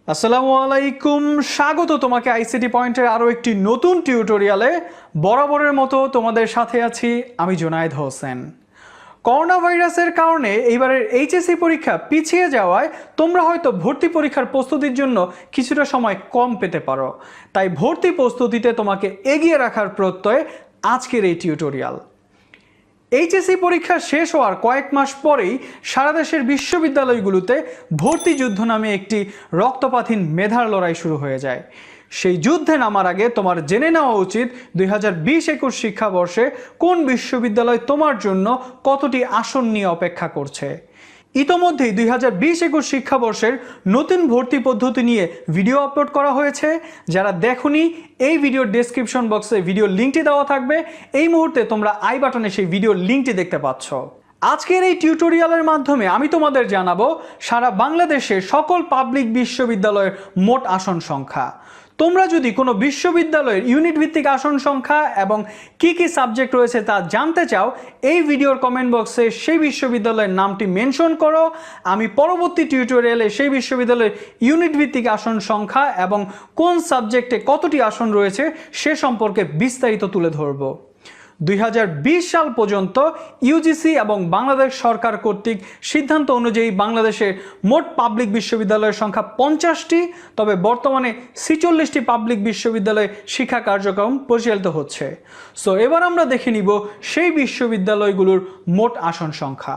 আসসালামু আলাইকুম, স্বাগত তোমাকে আইসিটি পয়েন্টের আরও একটি নতুন টিউটোরিয়ালে। বরাবরের মতো তোমাদের সাথে আছি আমি জুনায়েদ হোসেন। করোনা ভাইরাসের কারণে এইবারের এইচএসসি পরীক্ষা পিছিয়ে যাওয়ায় তোমরা হয়তো ভর্তি পরীক্ষার প্রস্তুতির জন্য কিছুটা সময় কম পেতে পারো। তাই ভর্তি প্রস্তুতিতে তোমাকে এগিয়ে রাখার প্রত্যয়ে আজকের এই টিউটোরিয়াল। এইচএসসি পরীক্ষা শেষ হওয়ার কয়েক মাস পরেই সারা দেশের বিশ্ববিদ্যালয়গুলোতে ভর্তি যুদ্ধ নামে একটি রক্তপাতহীন মেধার লড়াই শুরু হয়ে যায়। সেই যুদ্ধে নামার আগে তোমার জেনে নেওয়া উচিত 2020-21 শিক্ষাবর্ষে কোন বিশ্ববিদ্যালয় তোমার জন্য কতটি আসন নিয়ে অপেক্ষা করছে। ইতোমধ্যেই 2020-21 শিক্ষাবর্ষের নতুন ভর্তি পদ্ধতি নিয়ে ভিডিও আপলোড করা হয়েছে। যারা দেখোনি, এই ভিডিওর ডেসক্রিপশন বক্সে ভিডিও লিঙ্কটি দেওয়া থাকবে। এই মুহূর্তে তোমরা আই বাটনে সেই ভিডিও লিঙ্কটি দেখতে পাচ্ছ। আজকের এই টিউটোরিয়ালের মাধ্যমে আমি তোমাদের জানাবো সারা বাংলাদেশের সকল পাবলিক বিশ্ববিদ্যালয়ের মোট আসন সংখ্যা। তোমরা যদি কোনো বিশ্ববিদ্যালয়ের ইউনিট ভিত্তিক আসন সংখ্যা এবং কি কি সাবজেক্ট রয়েছে তা জানতে চাও, এই ভিডিওর কমেন্ট বক্সে সেই বিশ্ববিদ্যালয়ের নামটি মেনশন করো। আমি পরবর্তী টিউটোরিয়ালে সেই বিশ্ববিদ্যালয়ের ইউনিট ভিত্তিক আসন সংখ্যা এবং কোন সাবজেক্টে কতটি আসন রয়েছে সে সম্পর্কে বিস্তারিত তুলে ধরব। 2020 সাল পর্যন্ত ইউজিসি এবং বাংলাদেশ সরকার কর্তৃক সিদ্ধান্ত অনুযায়ী বাংলাদেশে মোট পাবলিক বিশ্ববিদ্যালয়ের সংখ্যা 50টি, তবে বর্তমানে 46টি পাবলিক বিশ্ববিদ্যালয়ে শিক্ষা কার্যক্রম পরিচালিত হচ্ছে। সো এবার আমরা দেখে নিব সেই বিশ্ববিদ্যালয়গুলোর মোট আসন সংখ্যা।